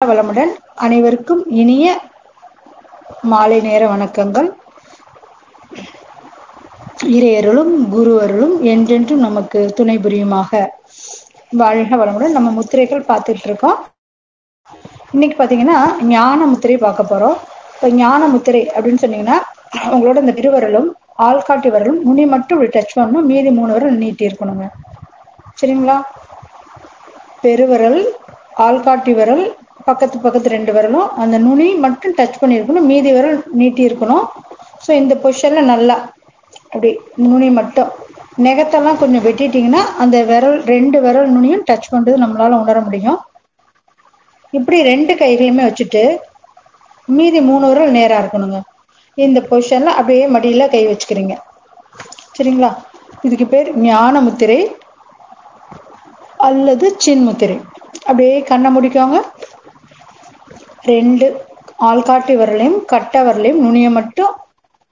வளமுடன். அனைவருக்கும் இனிய மாலை நேர வணக்கங்கள். இறையருளும் குரு அருளும் என்றென்றும் நமக்கு துணை புரியுமாக. வாழ்க வளமுடன். நம்ம முத்திரைகள் பார்த்துட்டு இருக்கோம். இன்னைக்கு பார்த்தீங்கன்னா ஞான முத்திரை பார்க்க போறோம். இப்போ ஞான முத்திரை அப்படின்னு சொன்னீங்கன்னா உங்களோட இந்த திருவரலும் ஆள்காட்டி வரலும் நுனி மட்டும் டச் பண்ணணும், மீதி 3 விரல் நீட்டி இருக்கணுங்க. சரிங்களா? பெருவிரல், ஆள்காட்டி விரல், பக்கத்து 2 விரலும் அந்த நுனி மட்டும் டச் பண்ணியிருக்கணும், மீதி விரல் நீட்டி இருக்கணும். ஸோ இந்த பொசிஷனில் நல்லா அப்படி நுனி மட்டும், நெகத்தெல்லாம் கொஞ்சம் வெட்டிட்டிங்கன்னா அந்த விரல் 2 விரல் நுனியும் டச் பண்ணுறது நம்மளால் உணர முடியும். இப்படி 2 கைகளுமே வச்சுட்டு மீதி 3 விரல் நேராக இருக்கணுங்க. இந்த பொசிஷனில் அப்படியே மடியில் கை வச்சுக்கிறீங்க. சரிங்களா? இதுக்கு பேர் ஞான முத்திரை அல்லது சின்முத்திரை. அப்படியே கண்ணை முடிக்கோங்க. 2 ஆள்காட்டி வரலையும் கட்டை வரலையும் நுனியை மட்டும்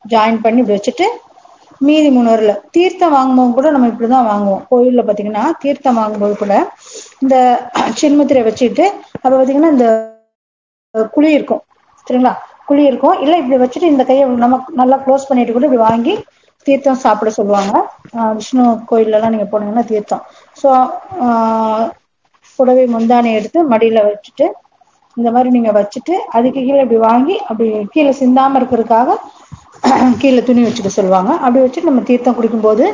ஜாயின் பண்ணி இப்படி வச்சுட்டு மீதி 3 வரல. தீர்த்தம் வாங்கும்போது கூட நம்ம இப்படி தான் வாங்குவோம். கோயிலில் பார்த்தீங்கன்னா தீர்த்தம் வாங்கும்போது கூட இந்த சின்முத்திரை வச்சுட்டு அப்போ பார்த்தீங்கன்னா இந்த குழி இருக்கும். சரிங்களா? குழி இருக்கும். இல்லை இப்படி வச்சுட்டு இந்த கையை நம்ம நல்லா க்ளோஸ் பண்ணிட்டு கூட இப்படி வாங்கி தீர்த்தம் சாப்பிட சொல்லுவாங்க. விஷ்ணு கோயிலெலாம் நீங்கள் போனீங்கன்னா தீர்த்தம். ஸோ புடவை முந்தானை எடுத்து மடியில் வச்சுட்டு இந்த மாதிரி நீங்கள் வச்சுட்டு அதுக்கு கீழே இப்படி வாங்கி அப்படி கீழே சிந்தாமல் இருக்கிறதுக்காக கீழே துணி வச்சுக்க சொல்லுவாங்க. அப்படி வச்சுட்டு நம்ம தீர்த்தம் குடிக்கும்போது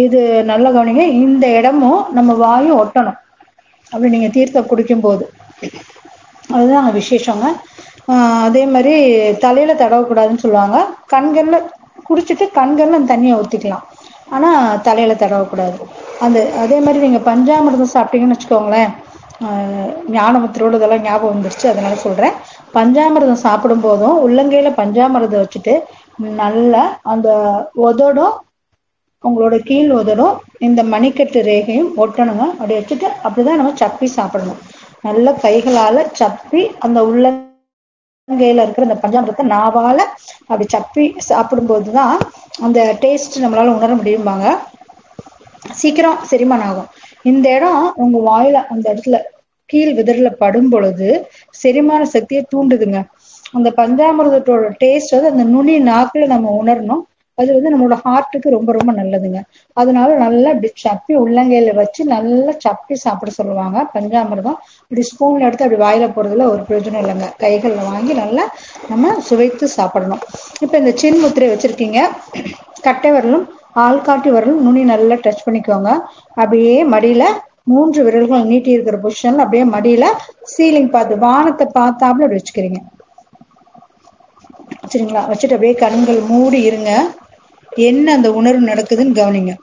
இது நல்ல கவனிங்க, இந்த இடமும் நம்ம வாயும் ஒட்டணும் அப்படி நீங்கள் தீர்த்தம் குடிக்கும்போது. அதுதான் அங்கே விசேஷங்க. அதே மாதிரி தலையில் தடவக்கூடாதுன்னு சொல்லுவாங்க. கண்களில் குடிச்சிட்டு கண்களில் அந்த தண்ணியை ஊற்றிக்கலாம், ஆனால் தலையில் தடவக்கூடாது. அதே மாதிரி நீங்கள் பஞ்சாமிர்தம் சாப்பிட்டீங்கன்னு வச்சுக்கோங்களேன். ஞானமுத்திரோடு இதெல்லாம் ஞாபகம் வந்துருச்சு, அதனால சொல்கிறேன். பஞ்சாமிர்தம் சாப்பிடும் போதும் உள்ளங்கையில் பஞ்சாமிர்தம் வச்சுட்டு நல்லா அந்த உதடும் உங்களோட கீழ் உதடும் இந்த மணிக்கட்டு ரேகையும் ஒட்டணுங்க. அப்படி வச்சுட்டு அப்படிதான் நம்ம சப்பி சாப்பிடணும். நல்ல கைகளால் சப்பி அந்த உள்ளங்கையில் இருக்கிற அந்த பஞ்சாமிரத்தை நாவால் அப்படி சப்பி சாப்பிடும்போது தான் அந்த டேஸ்ட் நம்மளால உணர முடியுமாங்க. சீக்கிரம் செரிமானம் ஆகும். இந்த இடம் உங்க வாயில அந்த இடத்துல கீழ் விதறில் படும் பொழுது செரிமான சக்தியை தூண்டுதுங்க. அந்த பஞ்சாமிரதத்தோட டேஸ்ட் வந்து அந்த நுனி நாக்கில் நம்ம உணரணும். அது வந்து நம்மளோட ஹார்ட்டுக்கு ரொம்ப ரொம்ப நல்லதுங்க. அதனால நல்லா இப்படி சப்பி உள்ளங்கையில வச்சு நல்லா சப்பி சாப்பிட சொல்லுவாங்க. பஞ்சாமிரதம் இப்படி ஸ்பூன்ல எடுத்து அப்படி வாயில போடுறதுல ஒரு பிரயோஜனம் இல்லைங்க. கைகளில் வாங்கி நல்லா நம்ம சுவைத்து சாப்பிடணும். இப்போ இந்த சின்முத்திரை வச்சிருக்கீங்க. கட்டை விரலும் ஆள்காட்டி விரலும் நுனி நல்லா டச் பண்ணிக்கோங்க. அப்படியே மடியில 3 விரல்கள் நீட்டி இருக்கிற பொசிஷன்ல அப்படியே மடியில சீலிங் பார்த்து வானத்தை பார்த்தாப்புல அப்படி வச்சுக்கிறீங்க. சரிங்களா? வச்சுட்டு அப்படியே கண்கள் மூடி இருங்க. என்ன அந்த உணர்வு நடக்குதுன்னு கவனிங்க.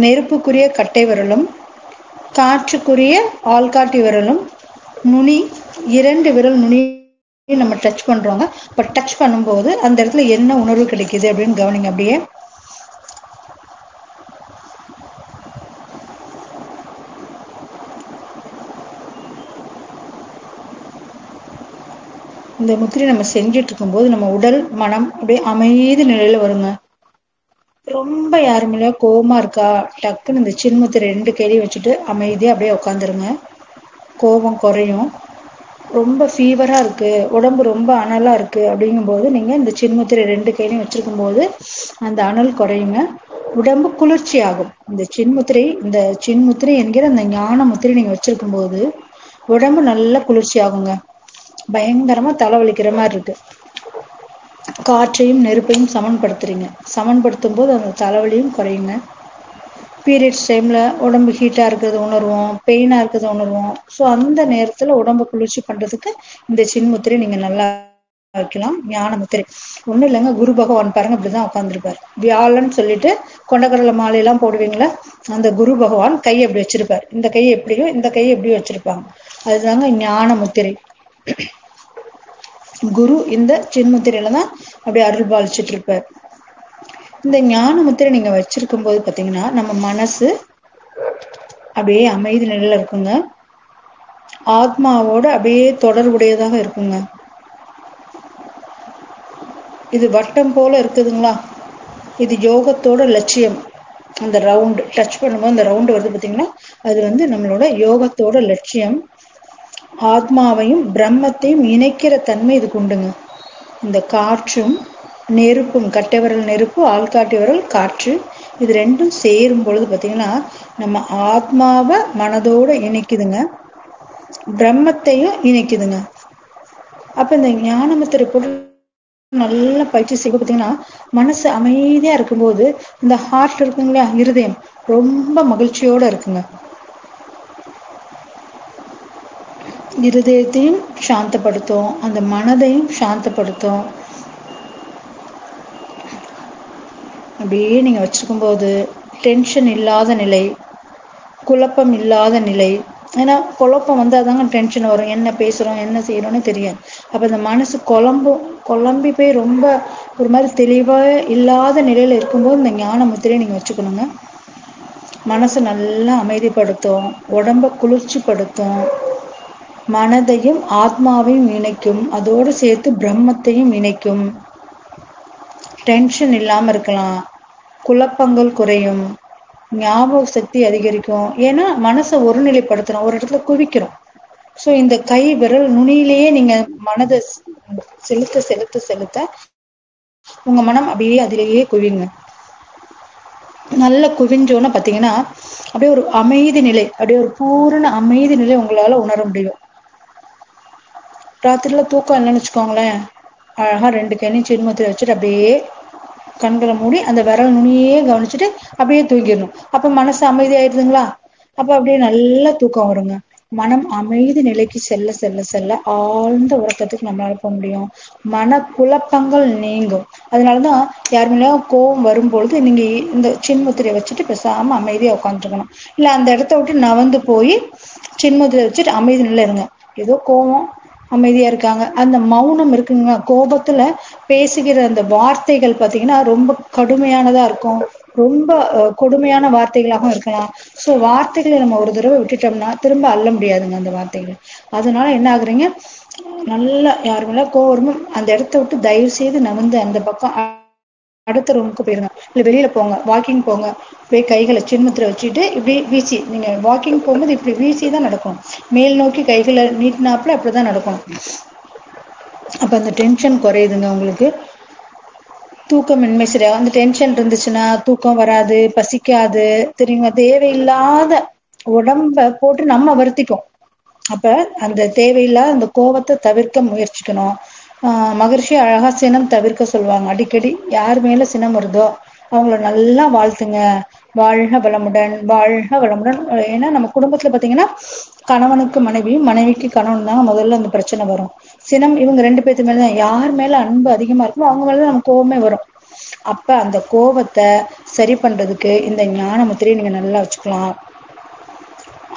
நெருப்புக்குரிய கட்டை விரலும் காற்றுக்குரிய ஆள்காட்டி விரலும் நுனி 2 விரல் நுனி நம்ம டச் பண்றோங்க. பட் டச் பண்ணும்போது அந்த இடத்துல என்ன உணர்வு கிடைக்குது அப்படின்னு கவனிங்க. அப்படியே இந்த முத்திரை நம்ம செஞ்சுட்டு இருக்கும்போது நம்ம உடல் மனம் அப்படியே அமைதி நிலையில வருங்க. ரொம்ப யாருமே கோவமா இருக்கா, டக்குன்னு இந்த சின்முத்திரை 2 கையிலையும் வச்சுட்டு அமைதியா அப்படியே உட்காந்துருங்க. கோபம் குறையும். ரொம்ப ஃபீவரா இருக்கு, உடம்பு ரொம்ப அனலா இருக்கு அப்படிங்கும்போது நீங்க இந்த சின்முத்திரை 2 கையிலையும் வச்சிருக்கும் போது அந்த அனல் குறையுங்க. உடம்பு குளிர்ச்சி ஆகும். இந்த சின்முத்திரை என்கிற அந்த ஞான முத்திரை நீங்க வச்சிருக்கும் போது உடம்பு நல்லா குளிர்ச்சி ஆகுங்க. பயங்கரமா தலைவலிக்கிற மாதிரி இருக்கு. காற்றையும் நெருப்பையும் சமன்படுத்துறீங்க. சமன்படுத்தும் போது அந்த தலைவலியும் குறையுங்க. பீரியட்ஸ் டைம்ல உடம்பு ஹீட்டா இருக்கிறது உணர்வோம், பெயினா இருக்கிறது உணர்வோம். ஸோ அந்த நேரத்துல உடம்பு குளிர்ச்சி பண்றதுக்கு இந்த சின்முத்திரை நீங்க நல்லா வைக்கலாம். ஞான முத்திரை ஒன்றும் இல்லைங்க. குரு பகவான் பாருங்க இப்படிதான் உட்காந்துருப்பார். வியாழன்னு சொல்லிட்டு கொண்டக்கடலை மாலையெல்லாம் போடுவீங்களா, அந்த குரு பகவான் கையை எப்படி வச்சிருப்பார். இந்த கையை எப்படியோ இந்த கையை எப்படியோ வச்சிருப்பாங்க. அதுதாங்க ஞான முத்திரை. குரு இந்த சின்முத்திரையில தான் அப்படி அருள் பாலிச்சுட்டு இருப்பார். இந்த ஞான முத்திரை நீங்க வச்சிருக்கும் போது பாத்தீங்கன்னா நம்ம மனசு அப்படியே அமைதி நிலையில இருக்குங்க. ஆத்மாவோட அப்படியே தொடர்புடையதாக இருக்குங்க. இது வட்டம் போல இருக்குதுங்களா, இது யோகத்தோட லட்சியம். அந்த ரவுண்டு டச் பண்ணும்போது அந்த ரவுண்டு வருது பார்த்தீங்கன்னா அது வந்து நம்மளோட யோகத்தோட லட்சியம். ஆத்மாவையும் பிரம்மத்தையும் இணைக்கிற தன்மை இதுக்கு உண்டுங்க. இந்த காற்றும் நெருப்பும், கட்டை விரல் நெருப்பு, ஆள்காட்டி விரல் காற்று, இது ரெண்டும் சேரும் பொழுது பார்த்தீங்கன்னா நம்ம ஆத்மாவை மனதோட இணைக்குதுங்க, பிரம்மத்தையும் இணைக்குதுங்க. அப்ப இந்த ஞானமுத்திரை போட்டு நல்லா பயிற்சி செய்ய பார்த்தீங்கன்னா மனசு அமைதியா இருக்கும்போது இந்த ஹார்ட் இருக்குங்களா, இருதயம் ரொம்ப மகிழ்ச்சியோட இருக்குங்க. இருதயத்தையும் சாந்தப்படுத்தும், அந்த மனதையும் சாந்தப்படுத்தும். அப்படியே நீங்க வச்சிருக்கும் போது டென்ஷன் இல்லாத நிலை, குழப்பம் இல்லாத நிலை. ஏன்னா குழப்பம் வந்தாதாங்க டென்ஷன் வரும், என்ன பேசுறோம் என்ன செய்யறோம்னு தெரியாது. அப்ப இந்த மனசு குழம்பி போய் ரொம்ப ஒரு மாதிரி தெளிவா இல்லாத நிலையில இருக்கும்போது இந்த ஞான முத்திரையை நீங்க வச்சுக்கணுங்க. மனசை நல்லா அமைதிப்படுத்தும், உடம்ப குளிர்ச்சிப்படுத்தும், மனதையும் ஆத்மாவையும் இணைக்கும், அதோடு சேர்த்து பிரம்மத்தையும் இணைக்கும். டென்ஷன் இல்லாம இருக்கலாம், குழப்பங்கள் குறையும், ஞாபக சக்தி அதிகரிக்கும். ஏன்னா மனசை ஒருநிலைப்படுத்துறோம், ஒரு இடத்துல குவிக்கிறோம். ஸோ இந்த கை விரல் நுனியிலேயே நீங்க மனதை செலுத்த செலுத்த செலுத்த உங்க மனம் அப்படியே அதிலேயே குவிங்க. நல்ல குவிஞ்சோன்னு பார்த்தீங்கன்னா அப்படியே ஒரு அமைதி நிலை, அப்படியே ஒரு பூரண அமைதி நிலை உங்களால உணர முடியும். ராத்திரில தூக்கம் இல்லைன்னு வச்சுக்கோங்களேன், அழகா 2 கண்ணி சின்முத்திரை வச்சுட்டு அப்படியே கண்களை மூடி அந்த விரல் நுனியே கவனிச்சுட்டு அப்படியே தூங்கிடணும். அப்ப மனசு அமைதி ஆயிடுதுங்களா, அப்ப அப்படியே நல்ல தூக்கம் வருங்க. மனம் அமைதி நிலைக்கு செல்ல செல்ல செல்ல ஆழ்ந்த உறக்கத்துக்கு நம்மளால போக முடியும். மன குழப்பங்கள் நீங்கும். அதனாலதான் யார் மேலேயும் கோபம் வரும்பொழுது நீங்க இந்த சின்முத்திரையை வச்சுட்டு பேசாம அமைதியா உட்காந்துருக்கணும். இல்ல அந்த இடத்த விட்டு நவந்து போய் சின்முத்திரை வச்சுட்டு அமைதி நிலை இருங்க. ஏதோ கோபம், அமைதியா இருக்காங்க, அந்த மௌனம் இருக்குங்க. கோபத்துல பேசுகிற அந்த வார்த்தைகள் பாத்தீங்கன்னா ரொம்ப கடுமையானதா இருக்கும், ரொம்ப கொடுமையான வார்த்தைகளாகவும் இருக்கலாம். ஸோ வார்த்தைகளை நம்ம ஒரு தடவை விட்டுட்டோம்னா திரும்ப அள்ள முடியாதுங்க அந்த வார்த்தைகளை. அதனால என்ன ஆகுறீங்க, நல்லா யாருமே கோவமும் அந்த இடத்த விட்டு தயவு செய்து நகர்ந்து அந்த பக்கம் அடுத்த ரூமுக்கு போயிருங்க, இல்லை வெளியில போங்க, வாக்கிங் போங்க. போய் கைகளை சின்முத்திரை வச்சுட்டு இப்படி வீசி, நீங்க வாக்கிங் போகும்போது இப்படி வீசி தான் நடக்கணும், மேல் நோக்கி கைகளை நீட்டினாப்புல அப்படிதான் நடக்கணும். அப்ப அந்த டென்ஷன் குறையுதுங்க உங்களுக்கு. தூக்கமின்மை சரியா, அந்த டென்ஷன் இருந்துச்சுன்னா தூக்கம் வராது, பசிக்காது, தெரியுமா, தேவையில்லாத உடம்ப போட்டு நம்ம வருத்திக்கும். அப்ப அந்த தேவையில்லாத அந்த கோபத்தை தவிர்க்க முயற்சிக்கணும். மகரிஷி அழகா சினம் தவிர்க்க சொல்லுவாங்க. அடிக்கடி யார் மேல சினம் வருதோ அவங்கள நல்லா வாழ்த்துங்க, வாழ்க வளமுடன், வாழ்க வளமுடன். ஏன்னா நம்ம குடும்பத்துல பாத்தீங்கன்னா கணவனுக்கு மனைவி, மனைவிக்கு கணவன் தாங்க முதல்ல அந்த பிரச்சனை வரும். சினம் இவங்க 2 பேத்து மேலதான், யார் மேல அன்பு அதிகமா இருக்குமோ அவங்க மேலதான் நம்ம கோபமே வரும். அப்ப அந்த கோபத்தை சரி பண்றதுக்கு இந்த ஞான முத்திரையை நீங்க நல்லா வச்சுக்கலாம்.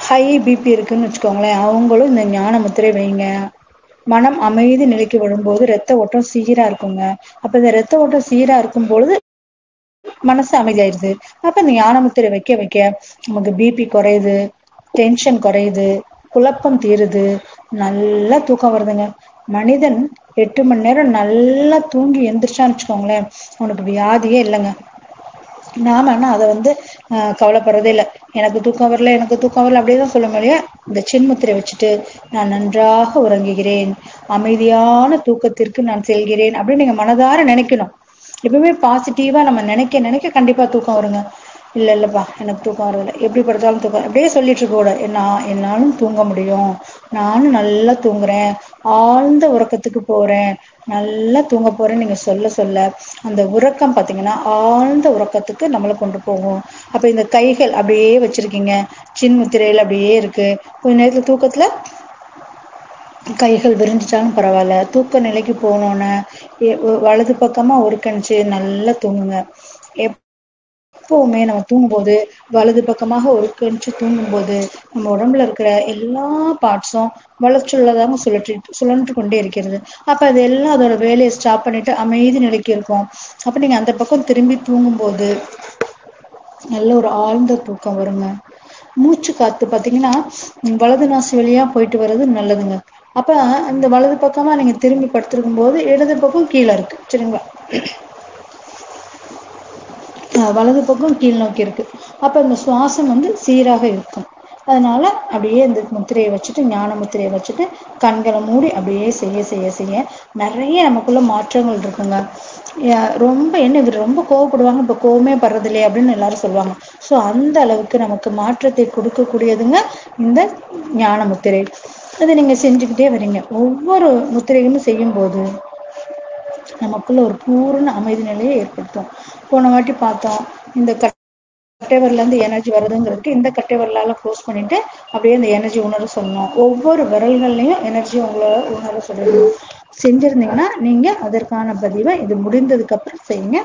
ஹை பிபி இருக்குன்னு வச்சுக்கோங்களேன், அவங்களும் இந்த ஞான முத்திரை வைங்க. மனம் அமைதி நிலைக்கு வரும்போது ரத்த ஓட்டம் சீரா இருக்குங்க. அப்ப இந்த ரத்த ஓட்டம் சீரா இருக்கும் பொழுது மனசு அமைதியாயிருது. அப்ப இந்த ஞான முத்திரை வைக்க வைக்க நமக்கு பிபி குறையுது, டென்ஷன் குறையுது, குழப்பம் தீருது, நல்லா தூக்கம் வருதுங்க. மனிதன் 8 மணி நேரம் நல்லா தூங்கி எந்திரிச்சான்னு வச்சுக்கோங்களேன், உனக்கு வியாதியே இல்லைங்க. நாம ஆனா அதை கவலைப்படுறதே இல்லை. எனக்கு தூக்கம் வரல, எனக்கு தூக்கம் வரல அப்படியேதான் சொல்ல முடியும். இந்த சின்முத்திரை வச்சுட்டு நான் நன்றாக உறங்குகிறேன், அமைதியான தூக்கத்திற்கு நான் செல்கிறேன் அப்படின்னு நீங்க மனதார நினைக்கணும். எப்பவுமே பாசிட்டிவா நம்ம நினைக்க நினைக்க கண்டிப்பா தூக்கம் வருங்க. இல்லப்பா எனக்கு தூக்கம் வரல, எப்படி படுத்தாலும் தூக்கம், அப்படியே சொல்லிட்டு இருக்க கூட, என்னாலும் தூங்க முடியும், நானும் நல்லா தூங்குறேன், ஆழ்ந்த உறக்கத்துக்கு போறேன், நல்லா தூங்க போறேன்னு நீங்க சொல்ல சொல்ல அந்த உறக்கம் பாத்தீங்கன்னா ஆழ்ந்த உறக்கத்துக்கு நம்மளை கொண்டு போகும். அப்ப இந்த கைகள் அப்படியே வச்சிருக்கீங்க, சின்முத்திரையில அப்படியே இருக்கு, கொஞ்ச நேரத்துல தூக்கத்துல கைகள் விரிஞ்சிட்டாலும் பரவாயில்ல, தூக்க நிலைக்கு போனோன்னு வலது பக்கமா ஒரு கணிச்சு நல்லா தூங்குங்க. எப்பவுமே நம்ம தூங்கும்போது வலது பக்கமாக ஒரு கணிச்சு தூங்கும்போது நம்ம உடம்புல இருக்கிற எல்லா பார்ட்ஸும் வளர்ச்சியுள்ளதாங்க சுழன்று கொண்டே இருக்கிறது. அப்ப அது எல்லாம் அதோட வேலையை ஸ்டாப் பண்ணிட்டு அமைதி நிலைக்கு இருக்கும். அப்ப நீங்க அந்த பக்கம் திரும்பி தூங்கும்போது நல்ல ஒரு ஆழ்ந்த தூக்கம் வருங்க. மூச்சு காத்து பாத்தீங்கன்னா வலது நாசி வழியா போயிட்டு வர்றது நல்லதுங்க. அப்ப இந்த வலது பக்கமா நீங்க திரும்பி படுத்திருக்கும் போது இடது பக்கம் கீழே இருக்கு, சரிங்களா, வலது பக்கம் கீழ் நோக்கி இருக்கு. அப்ப இந்த சுவாசம் சீராக இருக்கும். அதனால அப்படியே இந்த முத்திரையை வச்சுட்டு, ஞான முத்திரையை வச்சுட்டு கண்களை மூடி அப்படியே செய்ய செய்ய செய்ய நிறைய நமக்குள்ள மாற்றங்கள் இருக்குங்க. ரொம்ப என்ன இவர் ரொம்ப கோவப்படுவாங்க, இப்போ கோவமே படுறது இல்லையே அப்படின்னு எல்லாரும் சொல்லுவாங்க. ஸோ அந்த அளவுக்கு நமக்கு மாற்றத்தை கொடுக்கக்கூடியதுங்க இந்த ஞான முத்திரை. அதை நீங்க செஞ்சுக்கிட்டே வரீங்க. ஒவ்வொரு முத்திரைகளும் செய்யும் போது நமக்குள்ள ஒரு பூர்ண அமைதி நிலையை ஏற்படுத்தும். போன வாட்டி பார்த்தோம், இந்த கட்டை விரலேருந்து எனர்ஜி வருதுங்கிறதுக்கு இந்த கட்டை விரலால க்ளோஸ் பண்ணிட்டு அப்படியே அந்த எனர்ஜி உணர சொல்லணும். ஒவ்வொரு விரல்கள்லையும் எனர்ஜி உங்களோட உணர சொல்லணும். செஞ்சிருந்தீங்கன்னா நீங்க அதற்கான பதிவை இது முடிந்ததுக்கு அப்புறம் செய்யுங்க.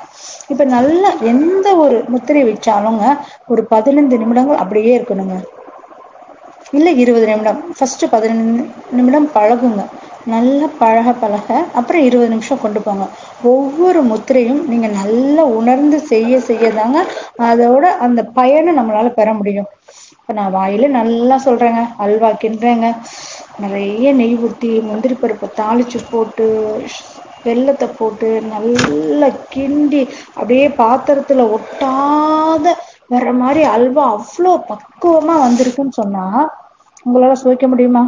இப்ப நல்ல எந்த ஒரு முத்திரை வச்சாலுங்க ஒரு 15 நிமிடங்கள் அப்படியே இருக்கணுங்க, இல்லை 20 நிமிடம். ஃபர்ஸ்ட் 15 நிமிடம் பழகுங்க. நல்லா பழக பழக அப்புறம் 20 நிமிஷம் கொண்டு போங்க. ஒவ்வொரு முத்திரையும் நீங்க நல்லா உணர்ந்து செய்ய செய்ய தாங்க அதோட அந்த பயனை நம்மளால பெற முடியும். இப்போ நான் வாயில நல்லா சொல்றேங்க, அல்வா கிண்டுறேங்க, நிறைய நெய் ஊற்றி முந்திரி பருப்பை தாளிச்சு போட்டு வெல்லத்தை போட்டு நல்லா கிண்டி அப்படியே பாத்திரத்துல ஒட்டாத வர்ற மாதிரி அல்வா அவ்வளோ பக்குவமா வந்திருக்குன்னு சொன்னா உங்களால சுவைக்க முடியுமா?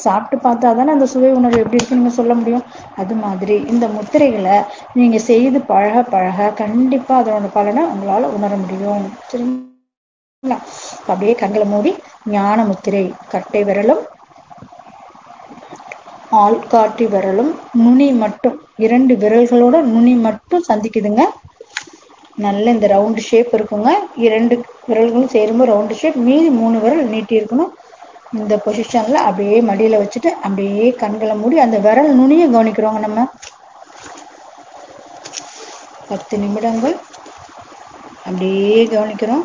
சாப்பிட்டு பார்த்தா தானே அந்த சுவை உணர்வு எப்படி இருக்குன்னு நீங்க சொல்ல முடியும். அது மாதிரி இந்த முத்திரைகளை நீங்க செய்து பழக பழக கண்டிப்பா அதனோட பலனை உங்களால உணர முடியும். சரிங்களா? அப்படியே கண்களை மூடி ஞான முத்திரை, கட்டை விரலும் ஆள்காட்டி விரலும் நுனி மட்டும், 2 விரல்களோட நுனி மட்டும் சந்திக்குதுங்க. நல்ல இந்த ரவுண்டு ஷேப் இருக்குங்க. 2 விரல்களும் சேரும்போது ரவுண்டு ஷேப். மீதி 3 விரல் நீட்டி இருக்கணும். இந்த பொசிஷன்ல அப்படியே மடியில வச்சுட்டு அப்படியே கண்களை மூடி அந்த விரல் நுனியை கவனிக்கிறோங்க. நம்ம 10 நிமிடங்கள் அப்படியே கவனிக்கிறோம்.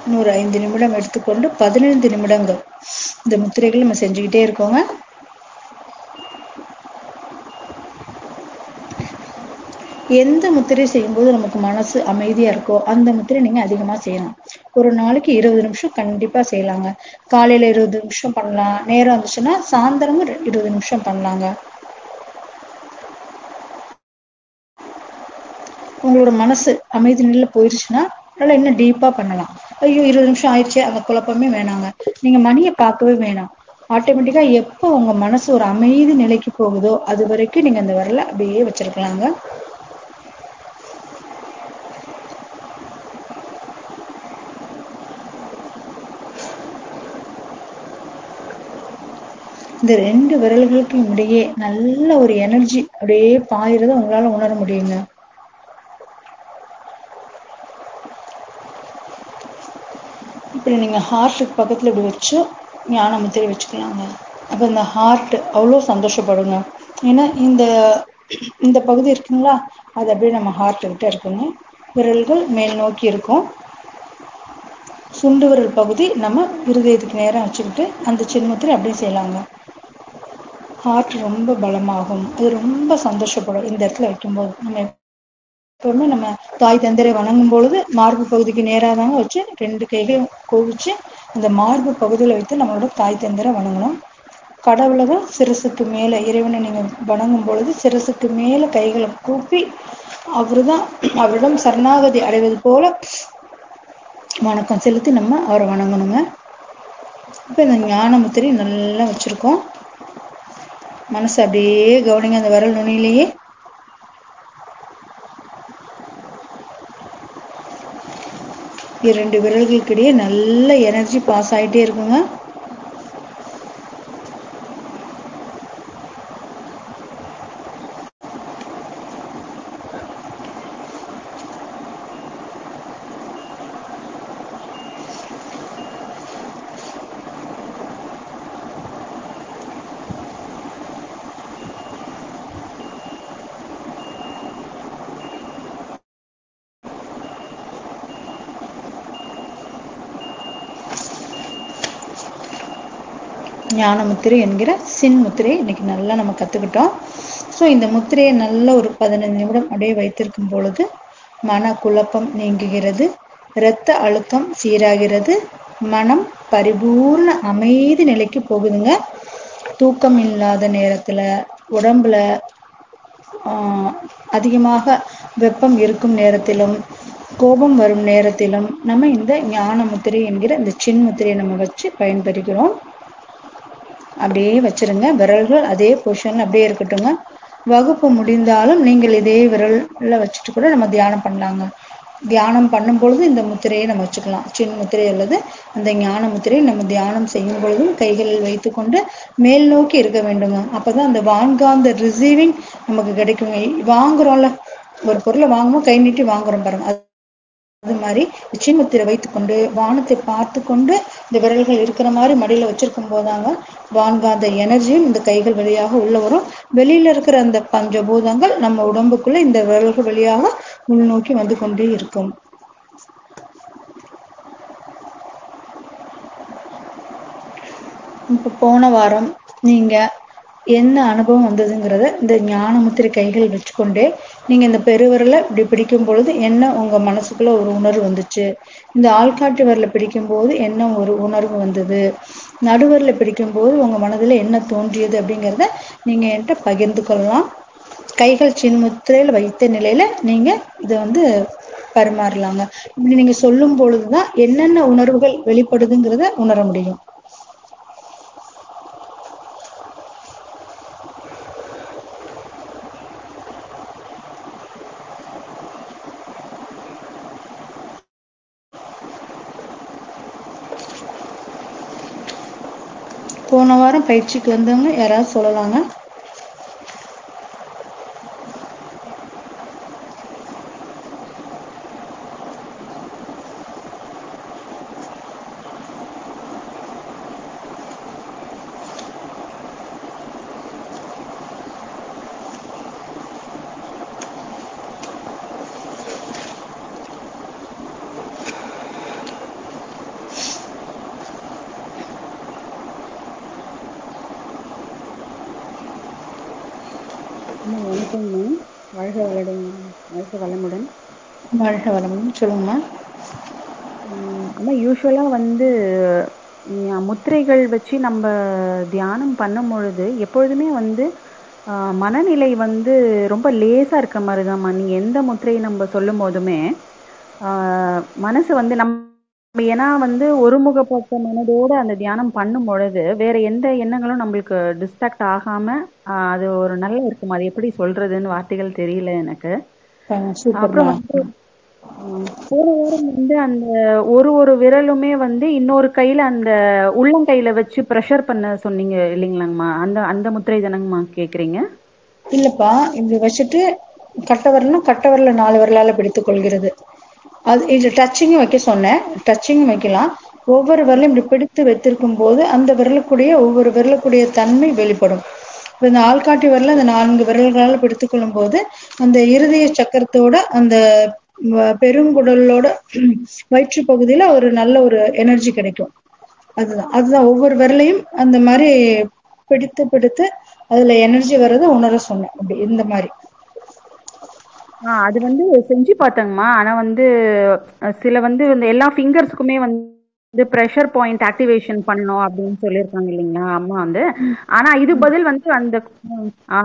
இன்னொரு 5 நிமிடம் எடுத்துக்கொண்டு 15 நிமிடங்கள் இந்த முத்திரைகள் நம்ம செஞ்சுக்கிட்டே இருக்கோங்க. எந்த முத்திரை செய்யும்போது நமக்கு மனசு அமைதியா இருக்கோ அந்த முத்திரை நீங்க அதிகமா செய்யலாம். ஒரு நாளைக்கு 20 நிமிஷம் கண்டிப்பா செய்யலாங்க. காலையில 20 நிமிஷம் பண்ணலாம், நேரம் இருந்துச்சுன்னா சாயந்தரமும் 20 நிமிஷம் பண்ணலாங்க. உங்களோட மனசு அமைதி நிலையில போயிருச்சுன்னா நல்லா இன்னும் டீப்பா பண்ணலாம். ஐயோ 20 நிமிஷம் ஆயிடுச்சு, அந்த குழப்பமே வேணாங்க. நீங்க மணியை பார்க்கவே வேணாம். ஆட்டோமேட்டிக்கா எப்போ உங்க மனசு ஒரு அமைதி நிலைக்கு போகுதோ அது வரைக்கும் நீங்க அந்த விரலை அப்படியே வச்சிருக்கலாங்க. இந்த 2 விரல்களுக்கு இடையே நல்ல ஒரு எனர்ஜி அப்படியே பாயிறத உங்களால உணர முடியுங்க. இப்படி நீங்க ஹார்ட்டுக்கு பக்கத்துல இப்படி வச்சு ஞான முத்திரை வச்சுக்கலாங்க. அப்ப இந்த ஹார்ட் அவ்வளோ சந்தோஷப்படுங்க. ஏன்னா இந்த இந்த பகுதி இருக்குங்களா, அது அப்படியே நம்ம ஹார்ட் கிட்ட இருக்குங்க. விரல்கள் மேல் நோக்கி இருக்கும். சுண்டு விரல் பகுதி நம்ம இருதயத்துக்கு நேரம் வச்சுக்கிட்டு அந்த சின்முத்திரை அப்படியே செய்யலாங்க. ஹார்ட் ரொம்ப பலமாகும். அது ரொம்ப சந்தோஷப்படும் இந்த இடத்துல வைக்கும்போது. நம்ம எப்பவுமே நம்ம தாய் தந்தரை வணங்கும் பொழுது மார்பு பகுதிக்கு நேராக தாங்க வச்சு 2 கைகளையும் குவிச்சு இந்த மார்பு பகுதியில் வைத்து நம்மளோட தாய் தந்தரை வணங்கணும். கடவுளை தான் சிரசுக்கு மேலே, இறைவனை நீங்கள் வணங்கும் பொழுது சிரசுக்கு மேலே கைகளை கூப்பி அவரிடம் சரணாகதி அடைவது போல வணக்கம் செலுத்தி நம்ம அவரை வணங்கணுங்க. இப்போ இந்த ஞான முத்திரை நல்லா வச்சிருக்கோம். மனசு அப்படியே கவனிங்க. அந்த விரல் நுனியிலேயே 2 விரல்களுக்கு இடையே நல்ல எனர்ஜி பாஸ் ஆகிட்டே இருக்குங்க. ஞான முத்திரை என்கிற சின் முத்திரையை இன்னைக்கு நல்லா நம்ம கற்றுக்கிட்டோம். ஸோ இந்த முத்திரையை நல்ல ஒரு 15 நிமிடம் அப்படியே வைத்திருக்கும் பொழுது மன குழப்பம் நீங்குகிறது, இரத்த அழுத்தம் சீராகிறது, மனம் பரிபூர்ண அமைதி நிலைக்கு போகுதுங்க. தூக்கம் இல்லாத நேரத்தில் உடம்புல அதிகமாக வெப்பம் இருக்கும் நேரத்திலும், கோபம் வரும் நேரத்திலும் நம்ம இந்த ஞான முத்திரை என்கிற இந்த சின் முத்திரையை நம்ம வச்சு பயன்பெறுகிறோம். அப்படியே வச்சிருங்க. விரல்கள் அதே பொசிஷன்ல அப்படியே இருக்கட்டுங்க. வகுப்பு முடிந்தாலும் நீங்கள் இதே விரல்ல வச்சுட்டு கூட நம்ம தியானம் பண்ணலாங்க. தியானம் பண்ணும் பொழுது இந்த முத்திரையை நம்ம வச்சுக்கலாம். சின் முத்திரை அல்லது அந்த ஞான முத்திரையை நம்ம தியானம் செய்யும் பொழுதும் கைகளில் வைத்துக்கொண்டு மேல் நோக்கி இருக்க வேண்டுங்க. அப்பதான் அந்த வான்காந்த ரிசீவிங் நமக்கு கிடைக்குங்க. வாங்குறோம்ல, ஒரு பொருளை வாங்கும்போது கை நீட்டி வாங்குறோம் பாருங்க, அது மாதிரி சின்முத்திரை வைத்துக்கொண்டு வானத்தை பார்த்து கொண்டு இந்த விரல்கள் இருக்கிற மாதிரி மடியில வச்சிருக்கும் போதாங்க வான்காந்த எனர்ஜியும் இந்த கைகள் வழியாக உள்ள வரும். வெளியில இருக்கிற அந்த பஞ்சபூதங்கள் நம்ம உடம்புக்குள்ள இந்த விரல்கள் வழியாக உள்நோக்கி வந்து கொண்டே இருக்கும். இப்ப போன வாரம் நீங்க என்ன அனுபவம் வந்ததுங்கிறத இந்த ஞான முத்திரை கைகள் வச்சுக்கொண்டே நீங்க இந்த பெருவிரலை இப்படி பிடிக்கும் பொழுது என்ன உங்க மனசுக்குள்ள ஒரு உணர்வு வந்துச்சு, இந்த ஆள்காட்டி விரலை பிடிக்கும் போது என்ன ஒரு உணர்வு வந்தது, நடுவரலை பிடிக்கும் போது உங்க மனதுல என்ன தோன்றியது அப்படிங்கிறத நீங்க என்கிட்ட பகிர்ந்து கொள்ளலாம். கைகள் சின்முத்திரையில வைத்த நிலையில நீங்க இதை பரிமாறலாங்க. இப்படி நீங்க சொல்லும் பொழுதுதான் என்னென்ன உணர்வுகள் வெளிப்படுதுங்கிறத உணர முடியும். போன வாரம் பயிற்சிக்கு வந்தவங்க யாராவது சொல்லலாங்க? வணக்கம்மா. வாழ்க வளமுடன். வாழ்க வளமுடன். சொல்லுங்கம்மா. அம்மா, யூஸ்வலா முத்திரைகள் வச்சு நம்ம தியானம் பண்ணும் பொழுது எப்பொழுதுமே மனநிலை ரொம்ப லேசா இருக்க மாதிரிதான்மா. நீ எந்த முத்திரையை நம்ம சொல்லும் போதுமே மனசு நம்ம ஏன்னா ஒருமுகப்பட்ட மனதோட அந்த தியானம் பண்ணும் பொழுது வேற எந்த எண்ணங்களும் நம்மளுக்கு டிஸ்ட்ராக்ட் ஆகாம அது ஒரு நல்லா இருக்கும். அது எப்படி சொல்றதுன்னு வார்த்தைகள் தெரியல எனக்கு. அப்புறம் போன வாரம் அந்த ஒரு விரலுமே இன்னொரு கையில அந்த உள்ளங்கையில வச்சு ப்ரெஷர் பண்ண சொன்னீங்க இல்லைங்களாங்கம்மா? அந்த அந்த முத்திரை தானங்கம்மா கேக்குறீங்க? இல்லப்பா, இப்படி வச்சுட்டு கட்ட வரல 4 விரலால பிடித்துக் கொள்கிறது. அது இது டச்சிங்கும் வைக்க சொன்னேன். டச்சிங்கும் வைக்கலாம். ஒவ்வொரு விரலையும் இப்படி பிடித்து வைத்திருக்கும் போது அந்த ஒவ்வொரு விரலுக்குடைய தன்மை வெளிப்படும். இப்போ இந்த ஆள்காட்டி விரல அந்த 4 விரல்களால் பிடித்துக் கொள்ளும் போது அந்த இருதய சக்கரத்தோட அந்த பெருங்குடலோட வயிற்று பகுதியில ஒரு நல்ல ஒரு எனர்ஜி கிடைக்கும். அதுதான் ஒவ்வொரு விரலையும் அந்த மாதிரி பிடித்து பிடித்து அதுல எனர்ஜி வர்றதை உணர சொன்னேன். அப்படி இந்த மாதிரி அது செஞ்சு பார்த்தேங்கம்மா. ஆனா சில இந்த எல்லா ஃபிங்கர்ஸ்க்குமே ப்ரெஷர் பாயிண்ட் ஆக்டிவேஷன் பண்ணணும் அப்படின்னு சொல்லியிருக்காங்க இல்லைங்களா அம்மா ஆனா இது பதில் அந்த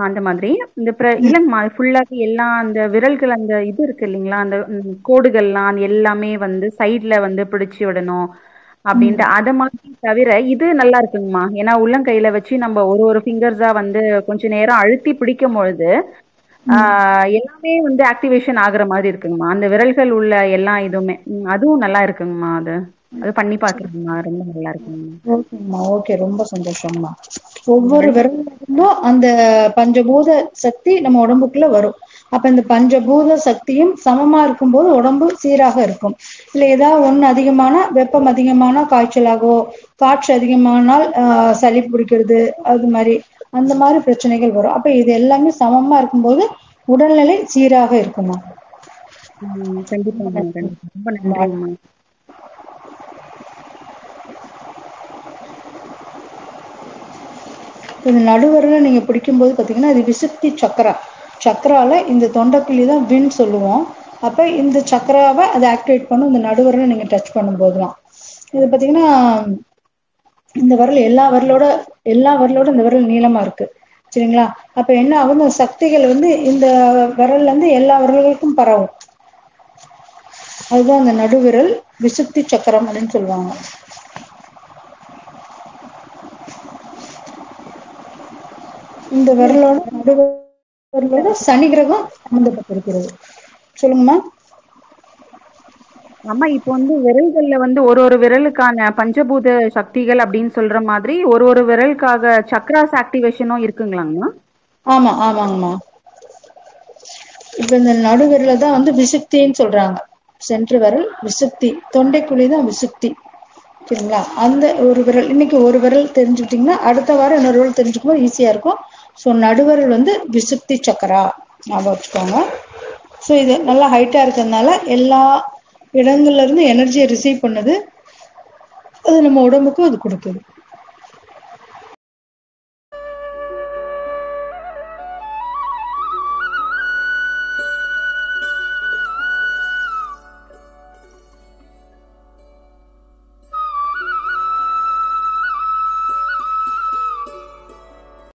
அந்த மாதிரி இல்லைங்கம்மா, ஃபுல்லாவே எல்லா அந்த விரல்கள் அந்த இது இருக்கு இல்லைங்களா, அந்த கோடுகள்லாம் அது எல்லாமே சைட்ல பிடிச்சு விடணும் அப்படின்ட்டு அத மாதிரி தவிர இது நல்லா இருக்குங்கம்மா. ஏன்னா உள்ளங்கையில வச்சு நம்ம ஒரு ஃபிங்கர்ஸா கொஞ்ச நேரம் அழுத்தி பிடிக்கும் பொழுது எல்லாமே ஆக்டிவேஷன் ஆகுற மாதிரி இருக்குங்கம்மா. அந்த விரல்கள் உள்ள எல்லா இதுவுமே அதுவும் நல்லா இருக்குங்கம்மா. அது பண்ணி பாக்குறேங்கம்மா. ரொம்ப நல்லா இருக்குங்கம்மா. ஓகேம்மா, ஓகே, ரொம்ப சந்தோஷம்மா. ஒவ்வொரு விரலும் அந்த பஞ்சபூத சக்தி நம்ம உடம்புக்குள்ள வரும். அப்ப இந்த பஞ்சபூத சக்தியும் சமமா இருக்கும்போது உடம்பு சீராக இருக்கும். இல்ல ஏதாவது ஒண்ணு அதிகமான வெப்பம் அதிகமான காய்ச்சலாகவோ காற்று அதிகமானால் சளி பிடிக்கிறது அது மாதிரி அந்த மாதிரி பிரச்சனைகள் வரும். அப்ப இது எல்லாமே சமமா இருக்கும்போது உடல்நிலை சீராக இருக்குமா. கண்டிப்பா ரொம்ப நன்றிங்கம்மா. இந்த நடுவரல நீங்க பிடிக்கும்போது பாத்தீங்கன்னா அது விசுத்தி சக்கரால இந்த தொண்டைக்குழி தான் வின் சொல்லுவோம். அப்ப இந்த சக்கராவை அதை ஆக்டிவேட் பண்ணும் இந்த நடுவரல நீங்க டச் பண்ணும்போதுலாம். இது பாத்தீங்கன்னா இந்த விரல் எல்லா விரலோட இந்த விரல் நீளமா இருக்கு. சரிங்களா? அப்ப என்ன ஆகும், இந்த சக்திகள் வந்து இந்த விரல்ல இருந்து எல்லா விரல்களுக்கும் பரவும். அதுதான் அந்த நடுவிரல் விசுத்தி சக்கரம் அப்படின்னு சொல்லுவாங்க. இந்த விரலோட நடுவிரலோட சனி கிரகம் சம்பந்தப்பட்டிருக்கிறது. சொல்லுங்கம்மா. அம்மா இப்போ வந்து விரல்கள்ல வந்து ஒரு ஒரு விரலுக்கான பஞ்சபூத சக்திகள் அப்படின்னு சொல்ற மாதிரி ஒரு ஒரு விரலுக்காக சக்ராஸ் ஆக்டிவேஷனும் இருக்குங்களாங்கம்மா? ஆமா ஆமாங்கம்மா. இப்ப இந்த நடுவிரல தான் வந்து விசுக்தின்னு சொல்றாங்க. சென்று விரல் விசுக்தி, தொண்டைக்குழி தான் விசுக்தி. சரிங்களா? அந்த ஒரு விரல், இன்னைக்கு ஒரு விரல் தெரிஞ்சுக்கிட்டீங்கன்னா அடுத்த வாரம் இன்னொரு விரல் தெரிஞ்சுக்கும் போது ஈஸியா இருக்கும். ஸோ நடுவிரல் வந்து விசுக்தி சக்கரா ஞாபகம் வச்சுக்கோங்க. ஸோ இது நல்லா ஹைட்டா இருக்கிறதுனால எல்லா இடங்கள்ல இருந்து எனர்ஜியை ரிசீவ் பண்ணுது. அது நம்ம உடம்புக்கு அது கொடுக்குது.